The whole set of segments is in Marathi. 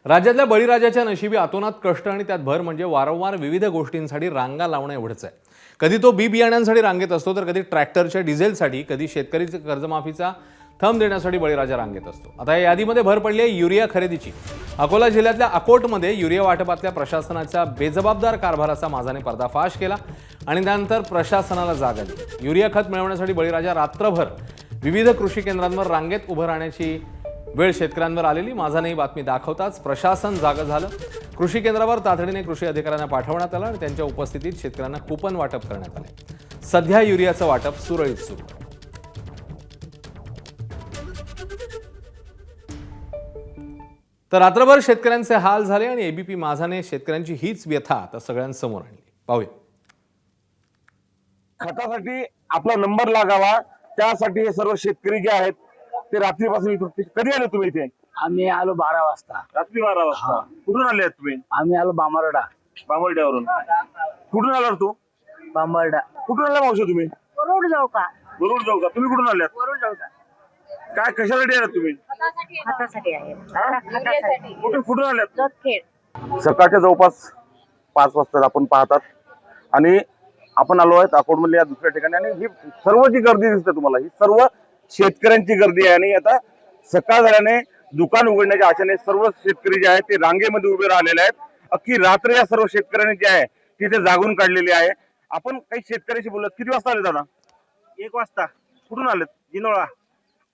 राज्यातल्या बळीराजाच्या नशिबी अतोनात कष्ट आणि त्यात भर म्हणजे वारंवार विविध गोष्टींसाठी रांगा लावणं एवढंच आहे। कधी तो बी बियाण्यांसाठी रांगेत असतो, तर कधी ट्रॅक्टरच्या डिझेलसाठी, कधी शेतकरीचे कर्जमाफीचा थंब देण्यासाठी बळीराजा रांगेत असतो। आता या यादीमध्ये भर पडली आहे युरिया खरेदीची। अकोला जिल्ह्यातल्या अकोटमध्ये युरिया वाटपातल्या प्रशासनाच्या बेजबाबदार कारभाराचा माझाने पर्दाफाश केला आणि त्यानंतर प्रशासनाला जाग आली। युरिया खत मिळवण्यासाठी बळीराजा रात्रभर विविध कृषी केंद्रांवर रांगेत उभं राहण्याची वेळ शेतकऱ्यांवर आलेली। माझाने ही बातमी दाखवताच प्रशासन जागं झालं। कृषी केंद्रावर तातडीने कृषी अधिकाऱ्यांना पाठवण्यात आलं आणि त्यांच्या उपस्थितीत शेतकऱ्यांना कुपन वाटप करण्यात आले। सध्या युरियाचं वाटप सुरळीत सुरू आहे। तर रात्रभर शेतकऱ्यांचे हाल झाले आणि एबीपी माझाने शेतकऱ्यांची हीच व्यथा आता सगळ्यांसमोर आणली। पाहूया। खतासाठी आपला नंबर लागावा त्यासाठी हे सर्व शेतकरी जे आहेत ते रात्रीपासून इथे कधी आले तुम्ही इथे? आम्ही आलो 12 वाजता। रात्री 12 वाजता। कुठून आले आहेत तुम्ही? आम्ही आलो बांबर्डा। बांबर्ड्यावरून। कुठून आला तू? बांबर्डा। कुठून आला मावशी तुम्ही? वरुड जाऊ का? वरुड जाऊ का? तुम्ही कुठून आल्यात? वरुड जाऊ का? काय कशासाठी आलात तुम्ही? खतासाठी आहे। खतासाठी कुठून आल्यात? जोतखेड। सकाळच्या जवळपास 5 वाजता आपण पाहतात आणि आपण आलो आहेत अकोटमधल्या या दुसऱ्या ठिकाणी आणि ही सर्व जी गर्दी दिसते तुम्हाला ही सर्व शेतकऱ्यांची गर्दी आहे आणि आता सकाळ झाल्याने दुकान उघडण्याच्या आशेने सर्व शेतकरी जे आहेत ते रांगेमध्ये उभे राहिलेले आहेत। अख्खी रात्र या सर्व शेतकऱ्यांनी जे आहे तिथे जागून काढलेली आहे। आपण काही शेतकऱ्याशी बोलत, किती वाजता आले दादा? 1 वाजता। कुठून आलेत? जिनोळा।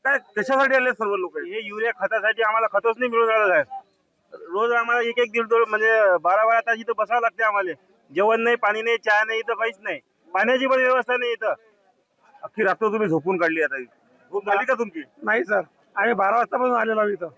काय कशासाठी आले सर्व लोक? हे युरिया खतासाठी आम्हाला खतच नाही मिळून राहिलं साहेब। रोज आम्हाला एक दीड म्हणजे 12 तास इथं बसावं लागते आम्हाला। जेवण नाही, पाणी नाही, चहा नाही, इथं काहीच नाही। पाण्याची पण व्यवस्था नाही इथं। अख्खी रात्र तुम्ही झोपून काढली आता? झोप झाली का तुमची? नाही सर, आम्ही 12 वाजतापासून आलेलो आहोत इथं।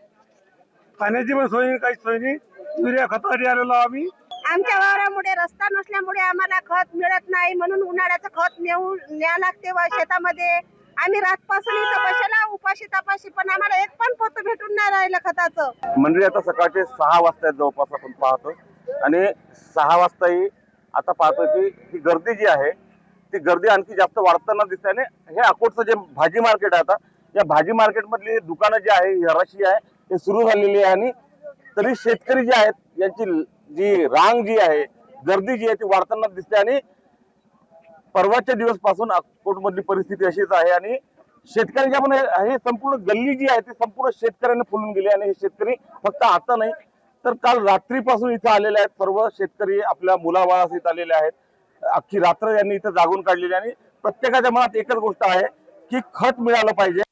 पाण्याची पण सोय नाही, काहीच सोय नाही। युरिया खतासाठी आलेलो आम्ही। आमच्या वावरामुळे रस्ता नसल्यामुळे आम्हाला खत मिळत नाही, म्हणून उन्हाळ्याचं खत न्या लागते शेतामध्ये। आम्ही रातपासून इथं बसला उपाशी तपाशी, पण आम्हाला एक पण पोत भेटून नाही राहिलं खताचं। म्हणजे आता सकाळचे 6 वाजता जवळपास आपण पाहतो आणि 6 वाजताही आता पाहतो की ही गर्दी जी आहे ती गर्दी आणखी जास्त वाढताना दिसते आणि हे अकोटचं जे भाजी मार्केट आहे आता या भाजी मार्केट मधली दुकानं जी आहे हराशी आहे हे सुरू झालेली आहे आणि तरी शेतकरी जे आहेत यांची जी रांग जी आहे गर्दी जी आहे ती वाढताना दिसते आणि परवाच्या दिवस पासून अकोट मधली परिस्थिती अशीच आहे आणि शेतकऱ्यांच्या पण हे संपूर्ण गल्ली जी आहे ती संपूर्ण शेतकऱ्यांनी फुलून गेली आणि हे शेतकरी फक्त आता नाही तर काल रात्रीपासून इथे आलेले आहेत। सर्व शेतकरी आपल्या मुलाबाळास इथे आलेले आहेत। अख्खी रात्र यांनी इथे जागून काढलेली आणि प्रत्येकाच्या मनात एकच गोष्ट आहे की खत मिळालं पाहिजे।